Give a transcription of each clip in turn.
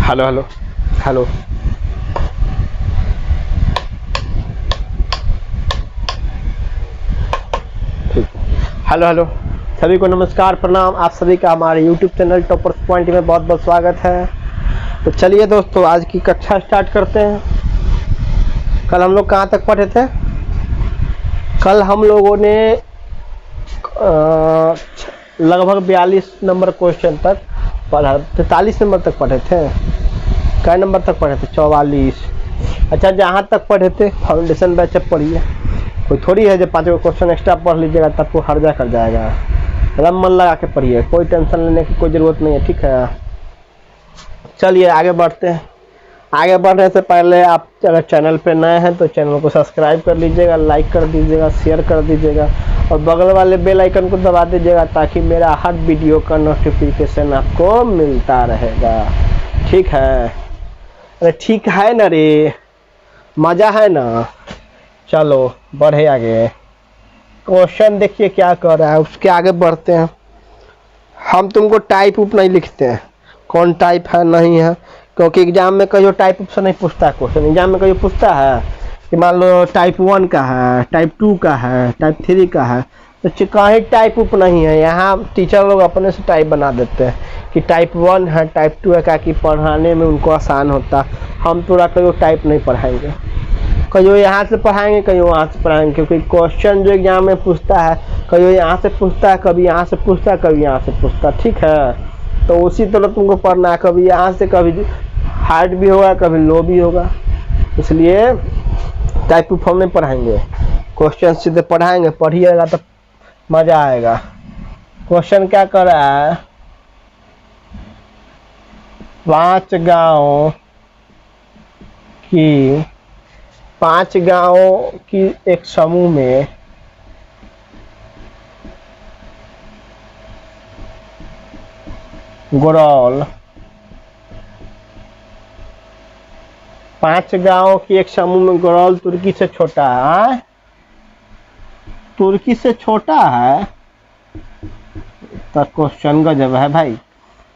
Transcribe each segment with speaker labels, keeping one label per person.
Speaker 1: Hello hello hello. ठीक है। Hello hello, सभी को नमस्कार प्रणाम। आप सभी का हमारे YouTube चैनल टॉपर्स पॉइंट में बहुत बहुत स्वागत है। तो चलिए दोस्तों, आज की कक्षा स्टार्ट करते हैं। कल हम लोग कहाँ तक पढ़े थे? कल हम लोगों ने लगभग 42 नंबर क्वेश्चन तक पढ़ा, 43 नंबर तक पढ़े थे। क्या नंबर तक पढ़े थे? 44। अच्छा, जहाँ तक पढ़े थे फाउंडेशन बैच अब पढ़िए। कोई थोड़ी है जो 5 क्वेश्चन एक्स्ट्रा पढ़ लीजिएगा तब को हर्जा कर जाएगा। एकदम मन लगा के पढ़िए, कोई टेंशन लेने की कोई ज़रूरत नहीं है, ठीक है। चलिए आगे बढ़ते हैं। आगे बढ़ने से पहले आप अगर चैनल पे नए हैं तो चैनल को सब्सक्राइब कर लीजिएगा, लाइक कर दीजिएगा, शेयर कर दीजिएगा और बगल वाले बेल आइकन को दबा दीजिएगा ताकि मेरा हर वीडियो का नोटिफिकेशन आपको मिलता रहेगा, ठीक है। अरे ठीक है ना रे, मज़ा है ना। चलो बढ़े आगे। क्वेश्चन देखिए क्या कर रहा है, उसके आगे बढ़ते हैं। हम तुमको टाइप उप नहीं लिखते हैं, कौन टाइप है नहीं है, क्योंकि एग्जाम में कहीं टाइप उप से नहीं पूछता है। क्वेश्चन एग्जाम में कहीं पूछता है कि मान लो टाइप 1 का है, टाइप 2 का है, टाइप 3 का है, तो कहीं टाइप उप नहीं है। यहाँ टीचर लोग अपने से टाइप बना देते हैं कि टाइप 1 है, टाइप 2 है, क्या कि पढ़ाने में उनको आसान होता। हम थोड़ा कहीं टाइप नहीं पढ़ाएंगे, कहीं यहाँ से पढ़ाएंगे, कहीं वहाँ से पढ़ाएंगे, क्योंकि क्वेश्चन जो एग्जाम में पूछता है कहीं यहाँ से पूछता है, कभी यहाँ से पूछता है, कभी यहाँ से पूछता है, ठीक है। तो उसी तरह तुमको पढ़ना है, कभी यहाँ से कभी हार्ड भी होगा, कभी लो भी होगा। इसलिए टाइप टू फॉर्म नहीं पढ़ाएंगे, क्वेश्चन सीधे पढ़ाएंगे। पढ़िएगा तो मज़ा आएगा। क्वेश्चन क्या कर रहा है? 5 गाँवों की एक समूह में गुरौल, 5 गाँवों की एक समूह में गुरौल तुर्की से छोटा है। तुर्की से छोटा है तो क्वेश्चन गजब है भाई।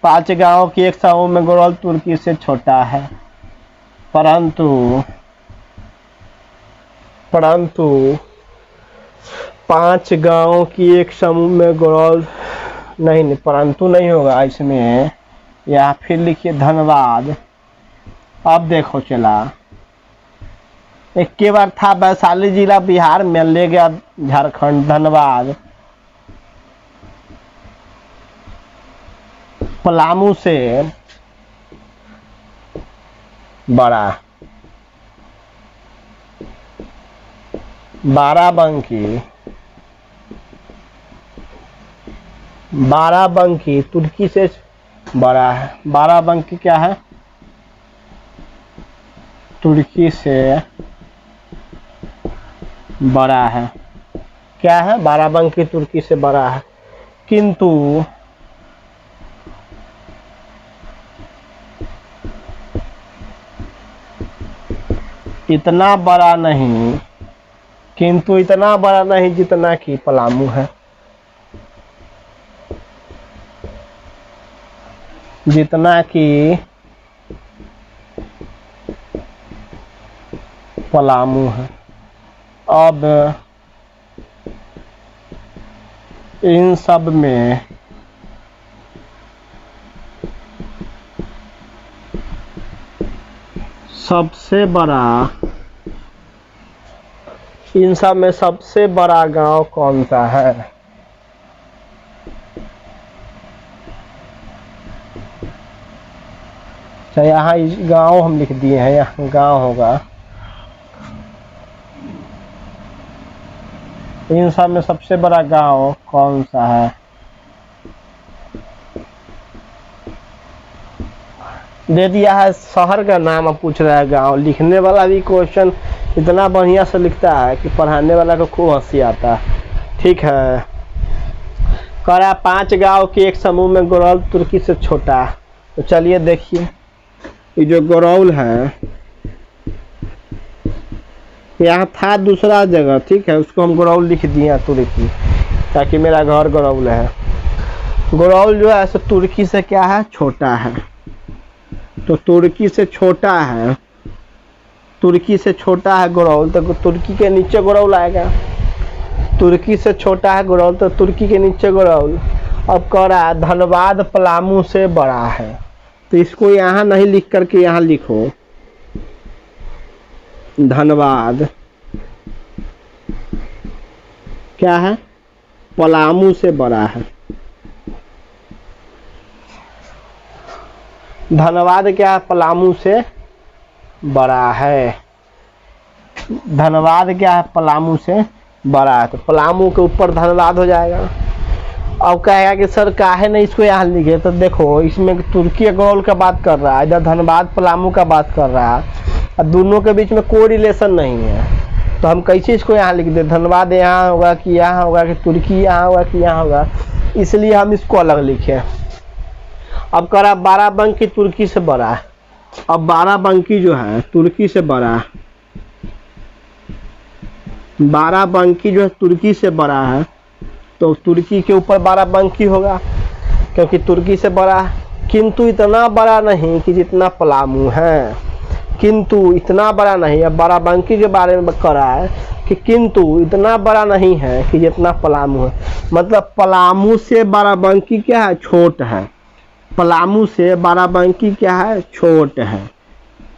Speaker 1: 5 गाँवों की एक समूह में गुरौल तुर्की से छोटा है, परंतु 5 गाँवों की एक समूह में गुरौल नहीं, परंतु नहीं होगा इसमें, या फिर लिखिए धन्यवाद। अब देखो चला, एक के बार था वैशाली जिला बिहार में, ले गया झारखंड। धन्यवाद पलामू से बड़ा, बाराबंकी तुर्की से बड़ा है। बाराबंकी क्या है? तुर्की से बड़ा है। क्या है? बाराबंकी तुर्की से बड़ा है, किंतु इतना बड़ा नहीं, जितना कि पलामू है, जितना कि पलामू है। अब इन सब में सबसे बड़ा गांव कौन सा है? तो यहाँ इस गांव हम लिख दिए हैं, यहाँ गांव होगा। इन सब में सबसे बड़ा गांव कौन सा है? दे दिया है शहर का नाम, अब पूछ रहा है गांव। लिखने वाला भी क्वेश्चन इतना बढ़िया से लिखता है कि पढ़ाने वाला को खूब हंसी आता है, ठीक है। कह रहा 5 गांव के एक समूह में गुरौल तुर्की से छोटा। तो चलिए देखिए, ये जो गुरौल है यहाँ था दूसरा जगह, ठीक है, उसको हम गुरौल लिख दिए तुर्की, ताकि मेरा घर गुरौल है। गुरौल जो है तुर्की से क्या है? छोटा है। तो तुर्की से छोटा है, तुर्की से छोटा है गुरौल, तो तुर्की के नीचे गुरौल आएगा। तुर्की से छोटा है गुरौल तो तुर्की के नीचे गुरौल। अब कह रहा है धनबाद पलामू से बड़ा है, तो इसको यहाँ नहीं लिख करके यहाँ लिखो धनबाद क्या है, पलामू से बड़ा है। धनबाद क्या है, पलामू से बड़ा है। धनबाद क्या है, पलामू से बड़ा है, तो पलामू के ऊपर धनबाद हो जाएगा। अब कहेगा कि सर काहे नहीं इसको यहाँ लिखे, तो देखो इसमें तुर्की गोल का बात कर रहा है, इधर धनबाद पलामू का बात कर रहा है, और दोनों के बीच में कोई रिलेशन नहीं है, तो हम कैसे इसको यहाँ लिख दे, धनबाद यहाँ होगा कि यहाँ होगा कि तुर्की यहाँ होगा कि यहाँ होगा, इसलिए हम इसको अलग लिखे। अब कह रहा बाराबंकी तुर्की से बड़ा है। अब बाराबंकी जो है तुर्की से बड़ा है, बाराबंकी जो है तुर्की से बड़ा है, तो तुर्की के ऊपर बाराबंकी होगा क्योंकि तुर्की से बड़ा है, किंतु इतना बड़ा नहीं कि जितना पलामू है, किंतु इतना बड़ा नहीं। अब बाराबंकी के बारे में कह रहा है कि किंतु इतना बड़ा नहीं है कि जितना पलामू है, मतलब पलामू से बाराबंकी क्या है, छोट है। पलामू से बाराबंकी क्या है, छोट है,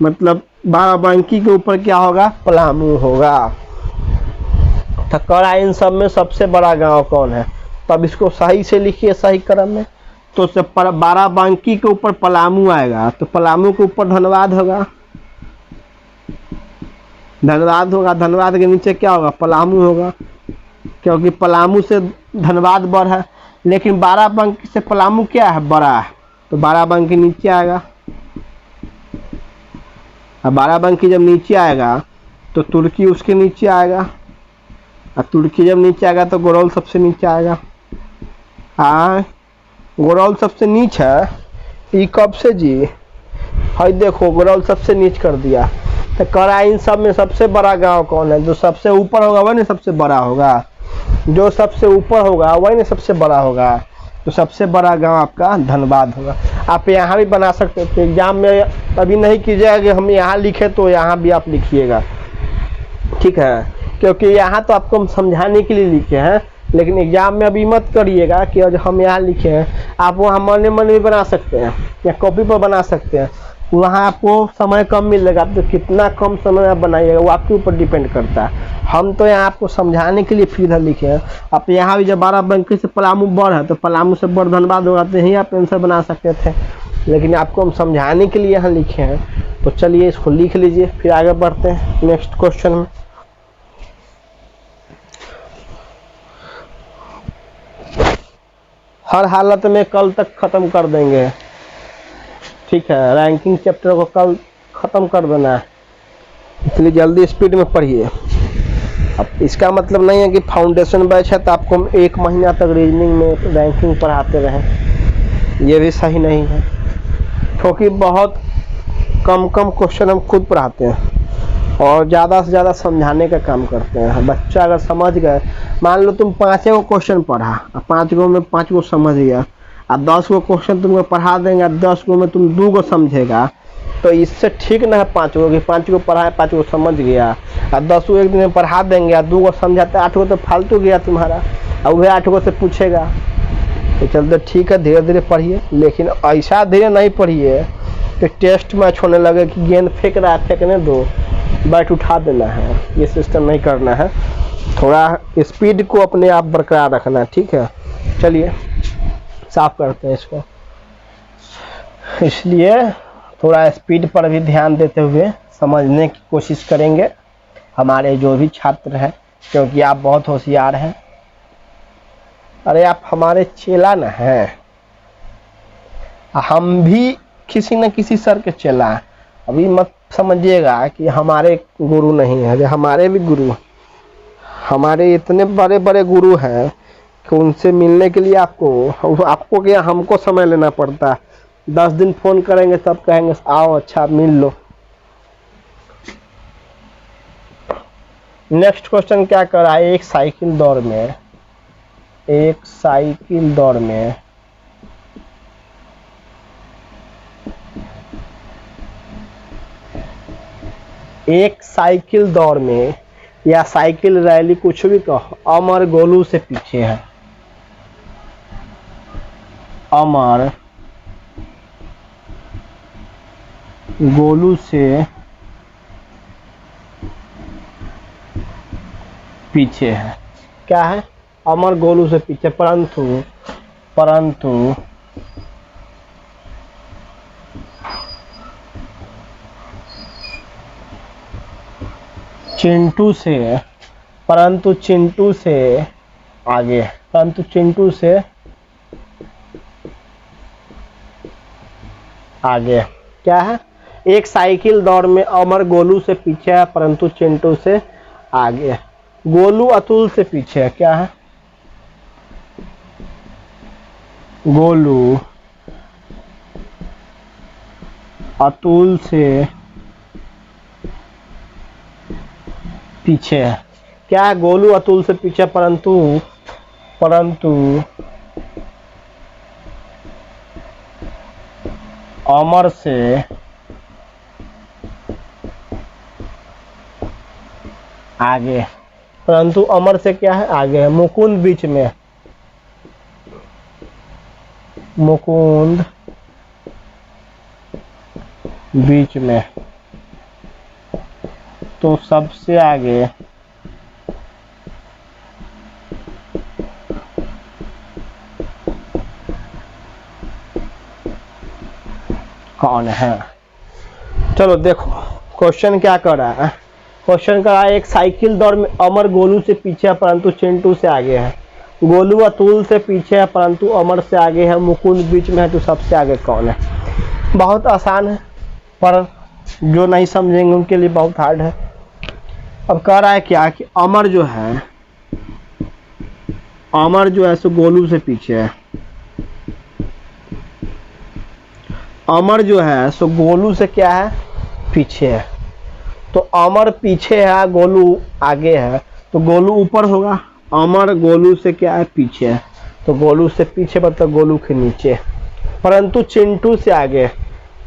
Speaker 1: मतलब बाराबंकी के ऊपर क्या होगा, पलामू होगा। तो कह रहा है इन सब में सबसे बड़ा गांव कौन है, तब इसको सही से लिखिए सही क्रम में। तो बाराबंकी के ऊपर पलामू आएगा, तो पलामू के ऊपर धनबाद होगा, धनबाद होगा, धनबाद के नीचे क्या होगा, पलामू होगा, क्योंकि पलामू से धनबाद बड़ है। लेकिन बाराबंकी से पलामू क्या है, बड़ा है, तो बाराबंकी नीचे आएगा। अब बाराबंकी जब नीचे आएगा तो तुर्की उसके नीचे आएगा, और तुर्की जब नीचे आएगा तो गुरौल सबसे नीचे आएगा। हाँ, गुरौल सबसे नीचे है, ये कब से जी, हाई देखो गुरौल सबसे नीचे कर दिया। तो कह रहा है इन सब में सबसे बड़ा गांव कौन है, जो सबसे ऊपर होगा वही ना सबसे बड़ा होगा, जो सबसे ऊपर होगा वही ना सबसे बड़ा होगा, तो सबसे बड़ा गांव आपका धनबाद होगा। आप यहाँ भी बना सकते थे, एग्जाम में अभी नहीं कीजिएगा कि हम यहाँ लिखे तो यहाँ भी आप लिखिएगा, ठीक है, क्योंकि यहाँ तो आपको हम समझाने के लिए लिखे हैं, लेकिन एग्जाम में अभी मत करिएगा कि हम यहाँ लिखे हैं। आप वहाँ मन मन भी बना सकते हैं या कॉपी पर बना सकते हैं, वहाँ आपको समय कम मिलेगा, तो कितना कम समय आप बनाइएगा वो आपके ऊपर डिपेंड करता है। हम तो यहाँ आपको समझाने के लिए सीधा लिखे हैं। आप यहाँ भी जब बाराबंकी से पलामू बड़ है तो पलामू से बड़ धनबाद होगा, तो यही आप आंसर बना सकते थे, लेकिन आपको हम समझाने के लिए यहाँ लिखे हैं। तो चलिए इसको लिख लीजिए, फिर आगे बढ़ते हैं नेक्स्ट क्वेश्चन में। हर हालत में कल तक खत्म कर देंगे, ठीक है, रैंकिंग चैप्टर को कल ख़त्म कर देना है, इसलिए जल्दी स्पीड में पढ़िए। अब इसका मतलब नहीं है कि फाउंडेशन बैच है तो आपको हम 1 महीना तक रीजनिंग में रैंकिंग पढ़ाते रहें, ये भी सही नहीं है, क्योंकि बहुत कम क्वेश्चन हम खुद पढ़ाते हैं और ज़्यादा से ज़्यादा समझाने का काम करते हैं। बच्चा अगर समझ गए, मान लो तुम 5 गो क्वेश्चन पढ़ा, 5 गो में 5 गो समझ गया, और 10 गो क्वेश्चन तुमको पढ़ा देंगे, 10 गो में तुम 2 गो समझेगा, तो इससे ठीक ना है 5 गो कि 5 गो पढ़ाए 5 गो समझ गया, और 10 गो एक दिन में पढ़ा देंगे और 2 गो समझाते, 8 गो तो फालतू गया तुम्हारा, और वह 8 गो से पूछेगा। तो चलते ठीक है, धीरे धीरे पढ़िए, लेकिन ऐसा धीरे नहीं पढ़िए कि टेस्ट मैच होने लगे कि गेंद फेंक रहा है फेंकने दो, बैट उठा देना है, ये सिस्टम नहीं करना है। थोड़ा स्पीड को अपने आप बरकरार रखना है, ठीक है। चलिए साफ करते हैं इसको, इसलिए थोड़ा स्पीड पर भी ध्यान देते हुए समझने की कोशिश करेंगे हमारे जो भी छात्र हैं, क्योंकि आप बहुत होशियार हैं। अरे आप हमारे चेला न हैं, हम भी किसी न किसी सर के चेला हैं। अभी मत समझिएगा कि हमारे गुरु नहीं है, हमारे भी गुरु, हमारे इतने बड़े बड़े गुरु हैं कि उनसे मिलने के लिए आपको क्या हमको समय लेना पड़ता है। 10 दिन फोन करेंगे तब कहेंगे आओ अच्छा मिल लो। नेक्स्ट क्वेश्चन क्या कर रहा है, एक साइकिल दौड़ में एक साइकिल दौड़ में या साइकिल रैली कुछ भी कहो, अमर गोलू से पीछे है। अमर गोलू से पीछे है। क्या है? अमर गोलू से पीछे, परंतु चिंटू से आगे, क्या है? एक साइकिल दौड़ में अमर गोलू से पीछे है परंतु चिंटू से आगे। गोलू अतुल से पीछे है। क्या है? गोलू अतुल से पीछे है। क्या है? गोलू अतुल से पीछे परंतु अमर से आगे, परंतु अमर से क्या है? आगे है। मुकुंद बीच में, तो सबसे आगे कौन है? चलो देखो क्वेश्चन क्या कर रहा है। क्वेश्चन कर रहा है एक साइकिल दौड़ में अमर गोलू से पीछे है परंतु चिंटू से आगे है। गोलू अतुल से पीछे है परंतु अमर से आगे है। मुकुंद बीच में है, तो सबसे आगे कौन है? बहुत आसान है, पर जो नहीं समझेंगे उनके लिए बहुत हार्ड है। अब कह रहा है क्या कि अमर जो है सो गोलू से पीछे है। अमर जो है सो गोलू से क्या है? पीछे है। तो अमर पीछे है, गोलू आगे है, तो गोलू ऊपर होगा। अमर गोलू से क्या है? पीछे है, तो गोलू से पीछे मतलब गोलू के नीचे, परंतु चिंटू से आगे।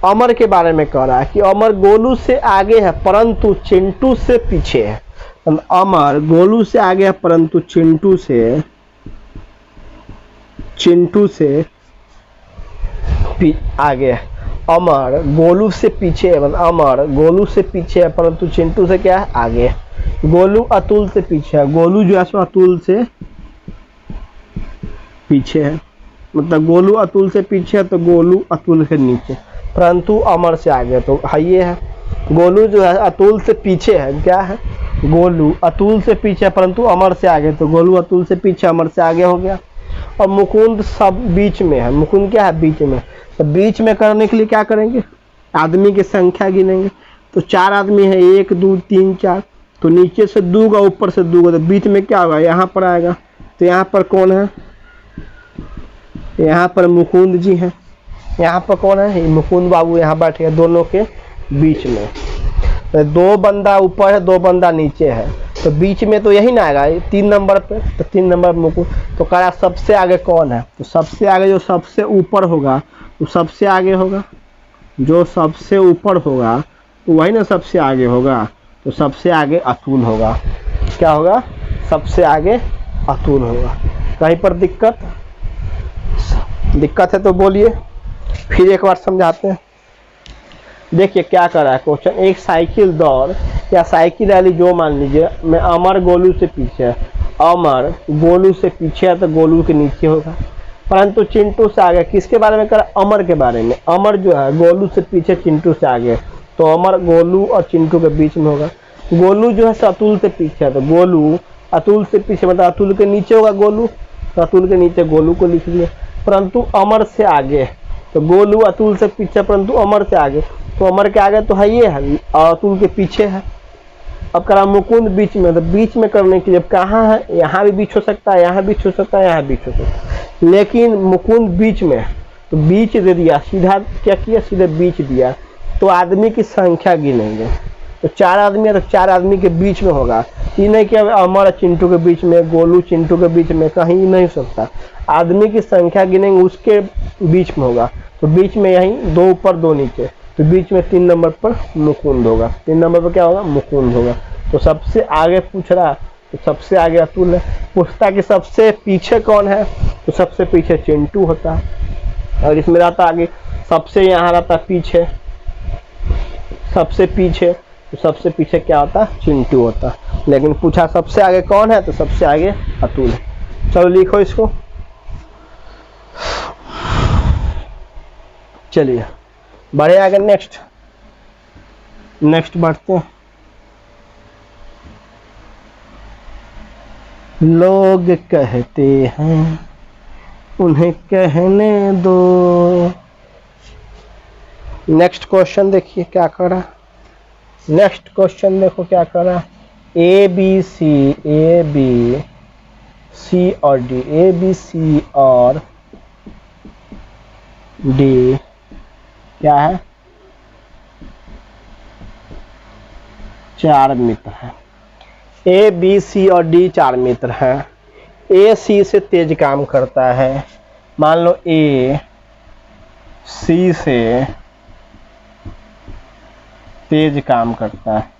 Speaker 1: अमर के बारे में कह रहा है कि अमर गोलू से आगे है परंतु चिंटू से पीछे है। अमर गोलू से आगे है परंतु चिंटू से आगे है। अमर गोलू से पीछे है, अमर गोलू से पीछे है परंतु चिंटू से क्या है? आगे। गोलू अतुल से पीछे है, गोलू जो है सो अतुल से पीछे है, मतलब गोलू अतुल से पीछे है तो गोलू अतुल के नीचे, परंतु अमर से आगे। तो ये है गोलू जो है अतुल से पीछे है। क्या है? गोलू अतुल से पीछे परंतु अमर से आगे, तो गोलू अतुल से पीछे अमर से आगे हो गया। और मुकुंद सब बीच में है। मुकुंद क्या है? बीच में। तो बीच में करने के लिए क्या करेंगे? आदमी की संख्या गिनेंगे। तो 4 आदमी है, 1 2 3 4, तो नीचे से 2 का ऊपर से 2 का, तो बीच में क्या होगा? यहाँ पर आएगा। तो यहाँ पर कौन है? यहाँ पर मुकुंद जी हैं। यहाँ पर कौन है? मुकुंद बाबू यहाँ बैठे हैं, दोनों के बीच में। तो 2 बंदा ऊपर है, 2 बंदा नीचे है, तो बीच में तो यही ना आएगा 3 नंबर पे, तो 3 नंबर मुकुंद। तो कह रहा सबसे आगे कौन है? तो सबसे आगे जो सबसे ऊपर होगा वो सबसे आगे होगा, जो सबसे ऊपर होगा तो वही ना सबसे आगे होगा। तो सबसे आगे अतुल होगा। क्या होगा? सबसे आगे अतुल होगा। कहीं पर दिक्कत है तो बोलिए, फिर एक बार समझाते हैं। देखिए क्या कर रहा है क्वेश्चन। एक साइकिल दौड़ या साइकिल रैली जो मान लीजिए मैं अमर गोलू से पीछे है, अमर गोलू से पीछे है तो गोलू के नीचे होगा, परंतु चिंटू से आगे। किसके बारे में कर? अमर के बारे में। अमर जो है गोलू से पीछे, चिंटू से आगे, तो अमर गोलू और चिंटू के बीच में होगा। गोलू जो है अतुल से पीछे है, तो गोलू अतुल से पीछे मतलब अतुल के नीचे होगा गोलू, तो अतुल के नीचे गोलू को लिख लिया। परंतु अमर से आगे, तो गोलू अतुल से पीछे परंतु अमर से आगे, तो अमर के आगे तो है ये है, अतुल के पीछे है। अब करा मुकुंद बीच में, तो बीच में करने के लिए कहाँ है? यहाँ भी बीच हो सकता है, यहाँ बीच हो सकता है, यहाँ बीच हो सकता है, लेकिन मुकुंद बीच में, तो बीच दे दिया। सीधा क्या किया? सीधे बीच दिया। तो आदमी की संख्या गिनेंगे, तो 4 आदमी है तो 4 आदमी के बीच में होगा। ये नहीं कि अमर चिंटू के बीच में, गोलू चिंटू के बीच में, कहीं नहीं हो सकता। आदमी की संख्या गिनेंगे उसके बीच में होगा, तो बीच में यहीं 2 ऊपर 2 नीचे, तो तो बीच में 3 नंबर पर मुकुंद होगा। 3 नंबर पर क्या होगा? मुकुंद होगा। तो सबसे आगे पूछ रहा, तो सबसे आगे अतुल है। पूछता कि सबसे पीछे कौन है, तो सबसे पीछे चिंटू होता है। और इसमें रहता आगे सबसे, यहाँ रहता पीछे, सबसे पीछे, तो सबसे पीछे क्या होता? चिंटू होता। लेकिन पूछा सबसे आगे कौन है, तो सबसे आगे अतुल है। चलो लिखो इसको। चलिए बढ़े आगे, नेक्स्ट बढ़ते हैं। लोग कहते हैं उन्हें कहने दो। नेक्स्ट क्वेश्चन देखिए क्या करा। नेक्स्ट क्वेश्चन देखो क्या करा। ए बी सी और डी, ए बी सी और डी क्या है? 4 मित्र हैं। ए बी सी और डी 4 मित्र हैं। ए सी से तेज काम करता है। मान लो ए सी से तेज काम करता है।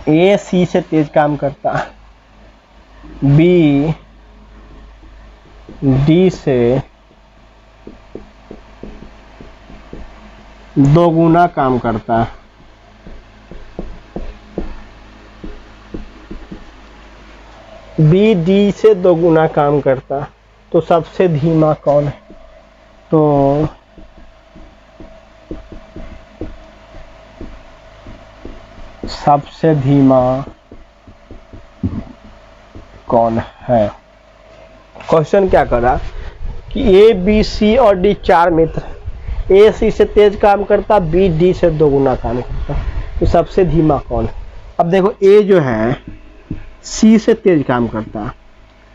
Speaker 1: ए सी से तेज काम करता है। बी डी से 2 गुना काम करता है। बी डी से 2 गुना काम करता है। तो सबसे धीमा कौन है? तो सबसे धीमा कौन है? क्वेश्चन क्या करा कि ए बी सी और डी 4 मित्र, ए सी से तेज काम करता, बी डी से 2 गुना काम करता। तो सबसे धीमा कौन है? अब देखो ए जो है सी से तेज काम करता,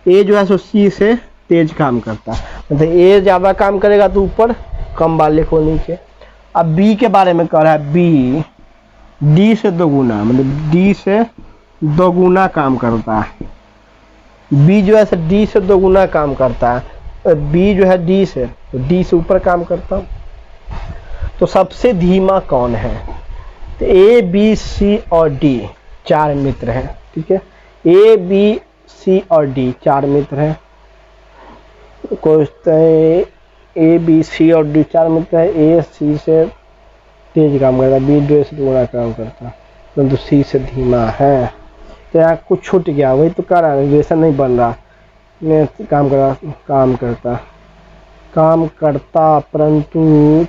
Speaker 1: ए जो है सो सी से तेज काम करता। मतलब ए ज़्यादा काम करेगा तो ऊपर, कम वाले को नीचे। अब बी के बारे में कह रहा है, बी डी से 2 गुना, मतलब डी से 2 गुना काम करता है। बी जो है डी से 2 गुना काम करता है। बी जो है डी से, तो डी से ऊपर काम करता। तो सबसे धीमा कौन है? तो ए बी सी और डी 4 मित्र हैं। ठीक है, ए बी सी और डी 4 मित्र हैं। ए बी सी और डी 4 मित्र है। ए सी से तेज काम करता, बी डी से 2 गुना काम करता, परंतु सी से धीमा है। तो यहाँ कुछ छूट गया, वही तो कर रहा, रिलेशन नहीं बन रहा। मैं काम करता परंतु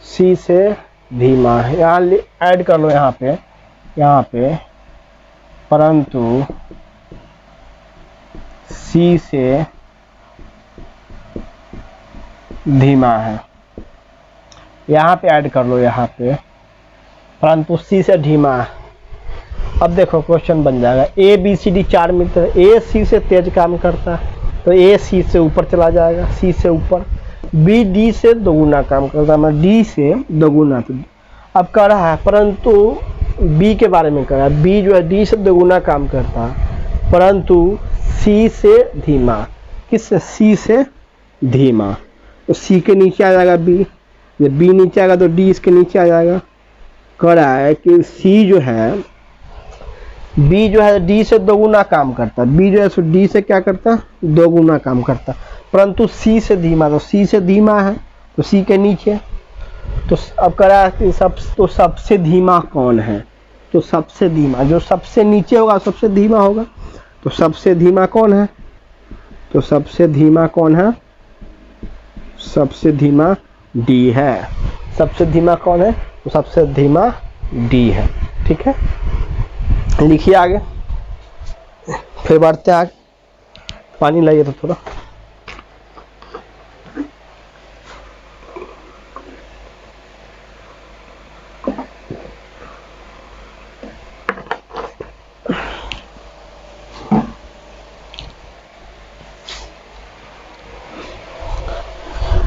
Speaker 1: सी से धीमा है। यहाँ ऐड कर लो, यहाँ पे परंतु सी से धीमा है। यहाँ पे ऐड कर लो, यहाँ पे परंतु सी से धीमा है। अब देखो क्वेश्चन बन जाएगा। ए बी सी डी 4 मित्र, ए सी से तेज काम करता है, तो ए सी से ऊपर चला जाएगा, सी से ऊपर। बी डी से 2 गुना काम करता है, मतलब डी से 2 गुना। तो अब कह रहा है, परंतु बी के बारे में कह रहा है। बी जो है डी से 2 गुना काम करता है, परंतु सी से धीमा। किससे? सी से धीमा। तो सी के नीचे आ जाएगा बी, जब बी नीचे आएगा तो डी इसके नीचे आ जाएगा। कह रहा है कि सी जो है, बी जो है डी से 2 गुना काम करता है। बी जो है सो डी से क्या करता है? 2 गुना काम करता, परंतु सी से धीमा। तो सी से धीमा है, तो सी के नीचे। तो अब कह रहा है कि सबसे धीमा कौन है? तो सबसे धीमा जो सबसे नीचे होगा सबसे धीमा होगा। तो सबसे धीमा कौन है? तो सबसे धीमा कौन है? सबसे धीमा डी है। सबसे धीमा कौन है? तो सबसे धीमा डी है। ठीक है, लिखिए आगे, फिर बढ़ते आगे। पानी लाइए तो थोड़ा।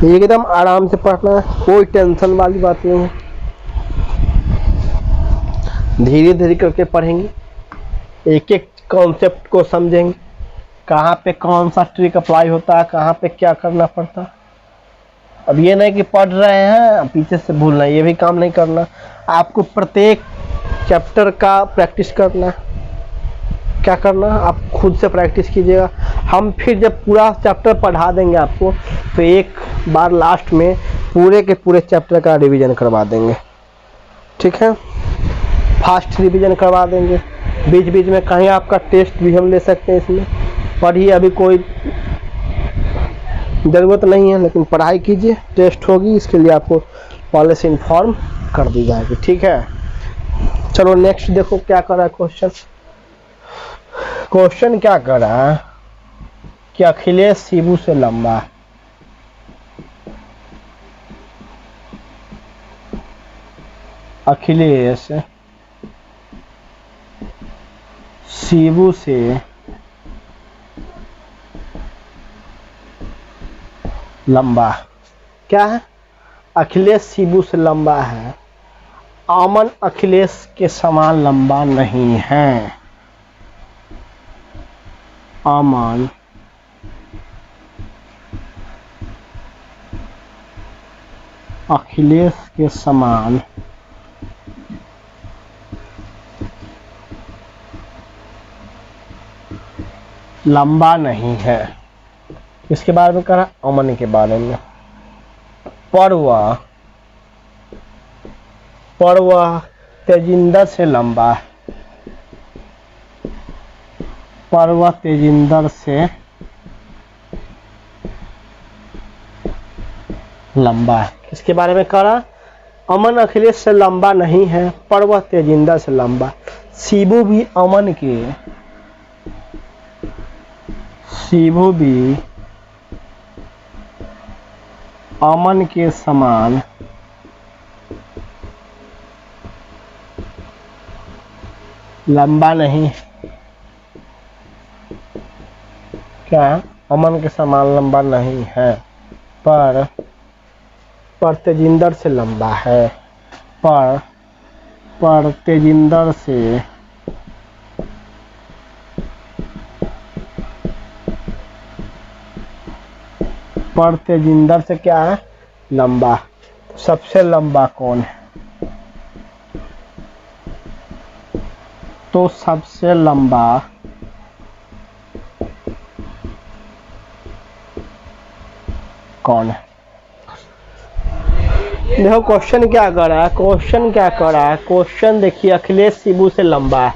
Speaker 1: ये एकदम आराम से पढ़ना है, कोई टेंशन वाली बात नहीं है। धीरे धीरे करके पढ़ेंगे, एक एक कॉन्सेप्ट को समझेंगे, कहाँ पे कौन सा ट्रिक अप्लाई होता है, कहाँ पे क्या करना पड़ता है। अब ये नहीं कि पढ़ रहे हैं पीछे से भूलना, ये भी काम नहीं करना। आपको प्रत्येक चैप्टर का प्रैक्टिस करना। क्या करना, आप खुद से प्रैक्टिस कीजिएगा। हम फिर जब पूरा चैप्टर पढ़ा देंगे आपको, तो एक बार लास्ट में पूरे के पूरे चैप्टर का रिवीजन करवा देंगे। ठीक है, फास्ट रिवीजन करवा देंगे। बीच बीच में कहीं आपका टेस्ट भी हम ले सकते हैं इसमें। पढ़िए, अभी कोई ज़रूरत नहीं है, लेकिन पढ़ाई कीजिए, टेस्ट होगी, इसके लिए आपको पहले से इन्फॉर्म कर दी जाएगी। ठीक है, चलो नेक्स्ट देखो क्या कर रहा है क्वेश्चन। क्वेश्चन क्या कर रहा है कि अखिलेश शिबू से लंबा है। अखिलेश शिबू से लंबा क्या है, अखिलेश शिबू से लंबा है। अमन अखिलेश के समान लंबा नहीं है। अमन अखिलेश के समान लंबा नहीं है। इसके बारे में कहा, अमन के बारे में। पर्वा तेजिंदर से लंबा है। पर्वा तेजिंदर से लंबा है। इसके बारे में कहा, अमन अखिलेश से लंबा नहीं है, पर्वा तेजिंदर से लंबा। शिबू भी अमन के समान लंबा नहीं। क्या, अमन के समान लंबा नहीं है, पर तेजिंदर से लंबा है। पर तेजिंदर से क्या है, लंबा। सबसे लंबा कौन है, तो सबसे लंबा कौन है। देखो क्वेश्चन क्या कर रहा है, क्वेश्चन देखिए, अखिलेश शिबू से लंबा है।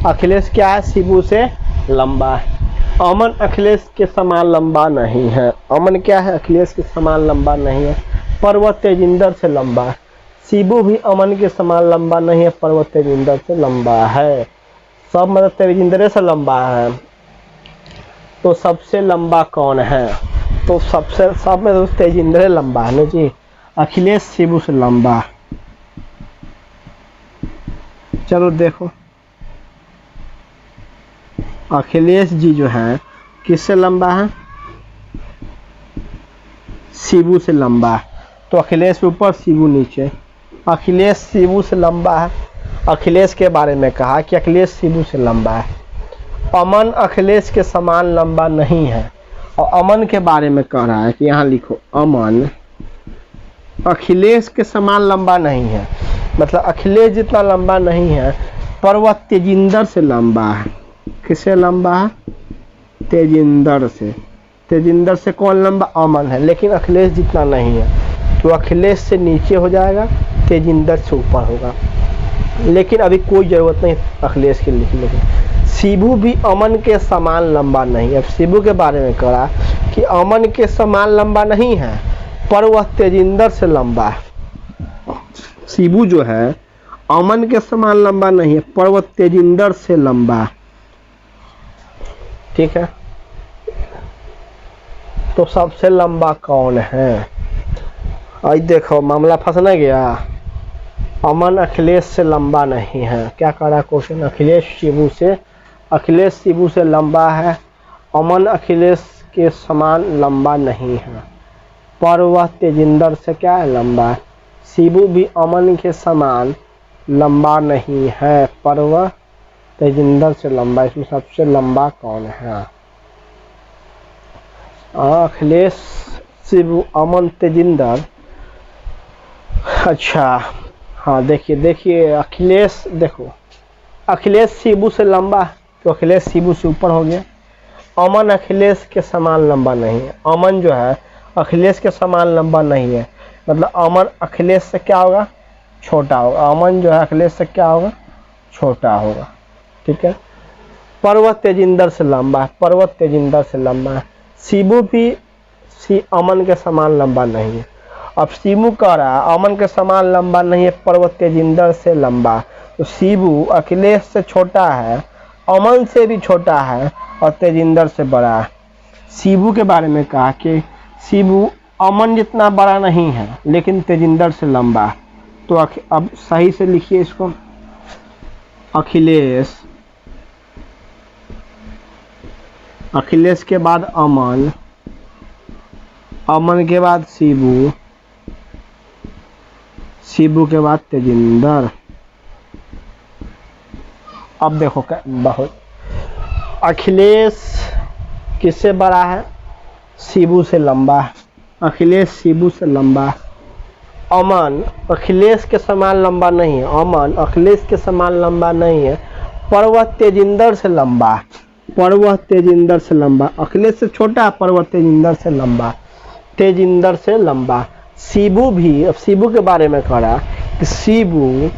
Speaker 1: अखिलेश क्या है, शिबू से लंबा है। अमन अखिलेश के समान लंबा नहीं है। अमन क्या है, अखिलेश के समान लंबा नहीं है, पर वह तेजिंदर से लंबा है। शिबू भी अमन के समान लंबा नहीं है, पर वह तेजिंदर से लंबा है। सब मतलब तेजिंदर से लंबा है, तो सबसे लंबा कौन है, तो सब में तो तेजिंदर लंबा है ना जी। अखिलेश शिबू से लंबा। चलो देखो, अखिलेश जी जो है किससे लंबा है, शिबू से लंबा है। तो अखिलेश ऊपर शिबू नीचे। अखिलेश शिबू से लंबा है। अखिलेश के बारे में कहा कि अखिलेश शिबू से लंबा है। अमन अखिलेश के समान लंबा नहीं है। और अमन के बारे में कह रहा है कि यहाँ लिखो, अमन अखिलेश के समान लंबा नहीं है, मतलब अखिलेश जितना लंबा नहीं है, पर वह तेजिंदर से लंबा है। किससे लंबा है, तेजिंदर से। तेजिंदर से कौन लंबा, अमन है, लेकिन अखिलेश जितना नहीं है। तो अखिलेश से नीचे हो जाएगा, तेजिंदर से ऊपर होगा। लेकिन अभी कोई ज़रूरत नहीं अखिलेश के लिखने की। शिबू भी अमन के समान लंबा नहीं है। शिबू के बारे में कहा कि अमन के समान लंबा नहीं है, पर वह तेजिंदर से लंबा है। शिबू जो है अमन के समान लंबा नहीं है, पर वह तेजिंदर से लंबा है। ठीक है, तो सबसे लंबा कौन है। आज देखो मामला फंस न गया। अमन अखिलेश से लंबा नहीं है। क्या कह रहा है क्वेश्चन, अखिलेश शिबू से लंबा है। अमन अखिलेश के समान लंबा नहीं है, पर वह तेजिंदर से क्या है, लंबा है। शिबू भी अमन के समान लंबा नहीं है, पर वह तेजिंदर से लंबा। इसमें सबसे लंबा कौन है। अखिलेश, शिबू, अमन, तेजिंदर। अच्छा हाँ, देखिए देखिए अखिलेश, देखो अखिलेश शिबू से लंबा है, तो अखिलेश शिबू से ऊपर हो गया। अमन अखिलेश के समान लंबा नहीं है, अमन जो है अखिलेश के समान लंबा नहीं है, मतलब अमन अखिलेश से क्या होगा, छोटा होगा। अमन जो है अखिलेश से क्या होगा, छोटा होगा। ठीक है। पर्वत तेजिंदर से लंबा है, पर्वत तेजिंदर से लंबा है। शिबू भी अमन के समान लंबा नहीं है। अब शिबू कह रहा है अमन के समान लंबा नहीं है, पर्वत तेजिंदर से लंबा। तो शिबू अखिलेश से छोटा है, अमन से भी छोटा है और तेजिंदर से बड़ा है। शिबू के बारे में कहा कि शिबू अमन जितना बड़ा नहीं है लेकिन तेजिंदर से लंबा है। तो अब सही से लिखिए इसको, अखिलेश, अखिलेश के बाद अमन, अमन के बाद शिबू, शिबू के बाद तेजिंदर। अब देखो क्या बहुत, अखिलेश किससे बड़ा है, शिबू से लंबा है। अखिलेश शिबू से लंबा है। अमन अखिलेश के समान लंबा नहीं है, अमन अखिलेश के समान लंबा नहीं है, पर्वत तेजिंदर से लंबा है, पर्वत तेजिंदर से लंबा। अखिलेश से छोटा, पर्वत तेजिंदर से लंबा, तेजिंदर से लंबा। शिबू भी, अब शिबू के बारे में कह रहा कि शिबू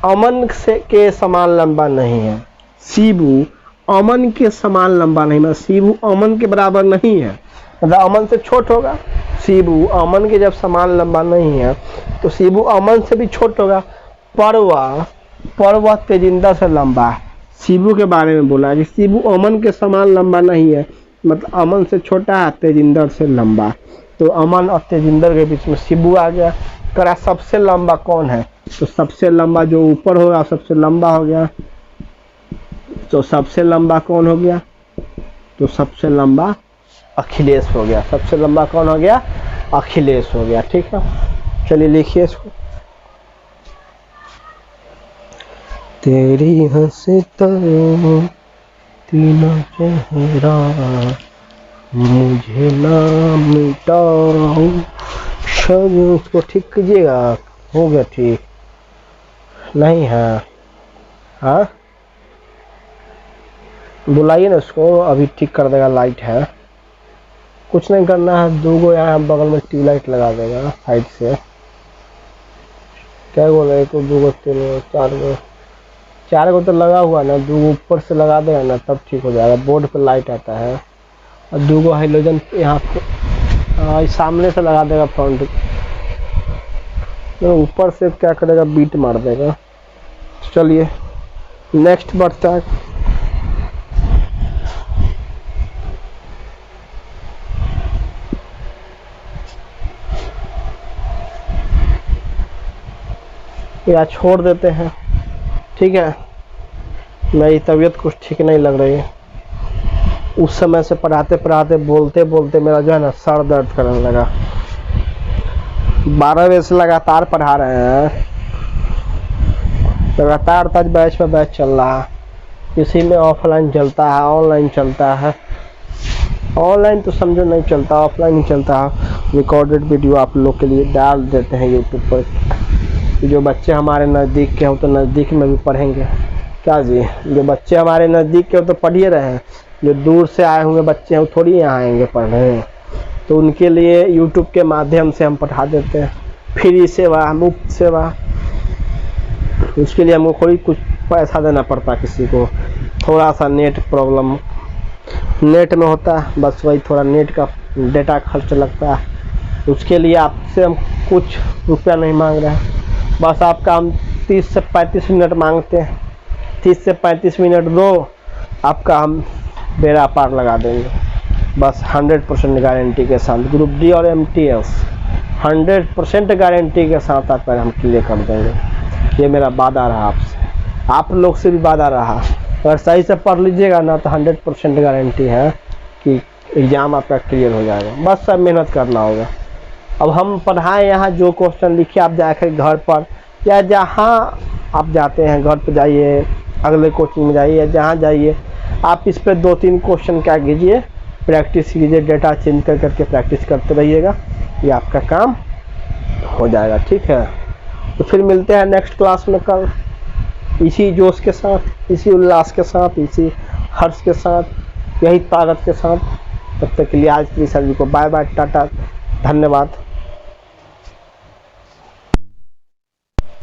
Speaker 1: अमन से के समान लंबा नहीं है, शिबू अमन के समान लंबा नहीं, मतलब शिबू अमन के बराबर नहीं है, मतलब अमन से छोट होगा। शिबू अमन के जब समान लंबा नहीं है तो शिबू अमन से भी छोट होगा। पर्वत तेजिंदर से लंबा है। शिबू के बारे में बोला कि शिबू अमन के समान लंबा नहीं है, मतलब अमन से छोटा है, तेजिंदर से लंबा। तो अमन और तेजिंदर के बीच में शिबू आ गया। करा सबसे लंबा कौन है, तो सबसे लंबा जो ऊपर होगा सबसे लंबा हो गया। तो सबसे लंबा कौन हो गया, तो सबसे लंबा अखिलेश हो गया। सबसे लंबा कौन हो गया, अखिलेश हो गया। ठीक है, चलिए लिखिए इसको। तेरी हंसता तीना चेहरा मुझे ना मिटाओ। उसको ठीक कीजिएगा, हो गया ठीक नहीं है। हाँ बुलाइए ना उसको, अभी ठीक कर देगा। लाइट है, कुछ नहीं करना है, दो गो यहाँ बगल में ट्यूबलाइट लगा देगा साइड से। क्या बोल रहे, तो दो गो, तीन गो, चार गो तो लगा हुआ ना, दो ऊपर से लगा देगा ना तब ठीक हो जाएगा। बोर्ड पे लाइट आता है। और दो गो हाइलोजन यहाँ सामने से लगा देगा फ्रंट, तो ऊपर से क्या करेगा, बीट मार देगा। चलिए नेक्स्ट बढ़ता है। या छोड़ देते हैं, ठीक है। मेरी तबीयत कुछ ठीक नहीं लग रही है। उस समय से पढ़ाते पढ़ाते बोलते बोलते मेरा जो है ना सर दर्द करने लगा। 12 बजे से लगातार पढ़ा रहे हैं, लगातार तक बैच पे बैच चल रहा है। इसी में ऑफलाइन चलता है, ऑनलाइन चलता है। ऑनलाइन तो समझो नहीं चलता, ऑफलाइन ही चलता है। रिकॉर्डेड वीडियो आप लोग के लिए डाल देते हैं यूट्यूब पर। जो बच्चे हमारे नज़दीक के हो तो नज़दीक में भी पढ़ेंगे क्या जी। जो बच्चे हमारे नज़दीक के हो तो पढ़िए रहे हैं, जो दूर से आए हुए बच्चे हैं वो थोड़ी यहाँ आएंगे पढ़ने। तो उनके लिए यूट्यूब के माध्यम से हम पढ़ा देते हैं, फ्री सेवा, मुफ्त सेवा। उसके लिए हमको कोई कुछ पैसा देना पड़ता किसी को। थोड़ा सा नेट प्रॉब्लम नेट में होता है, बस वही थोड़ा नेट का डेटा खर्च लगता है। उसके लिए आपसे हम कुछ रुपया नहीं मांग रहे हैं, बस आपका हम 30 से 35 मिनट मांगते हैं। 30 से 35 मिनट दो, आपका हम बेड़ा पार लगा देंगे, बस 100% गारंटी के साथ। ग्रुप डी और MTS 100% गारंटी के साथ आपका हम क्लियर कर देंगे। ये मेरा वादा रहा आपसे, आप लोग से भी वादा रहा। अगर सही से पढ़ लीजिएगा ना तो 100% गारंटी है कि एग्ज़ाम आपका क्लियर हो जाएगा। बस सब मेहनत करना होगा। अब हम पढ़ाएं यहाँ, जो क्वेश्चन लिखिए आप जाकर घर पर या जहाँ आप जाते हैं, घर पर जाइए, अगले कोचिंग में जाइए, जहाँ जाइए, आप इस पर 2-3 क्वेश्चन क्या कीजिए, प्रैक्टिस कीजिए, डेटा चेंज कर करके प्रैक्टिस करते रहिएगा, ये आपका काम हो जाएगा। ठीक है, तो फिर मिलते हैं नेक्स्ट क्लास में कल, इसी जोश के साथ, इसी उल्लास के साथ, इसी हर्ष के साथ, यही ताकत के साथ। तब तक के लिए आज के सभी को बाय बाय, टाटा, धन्यवाद।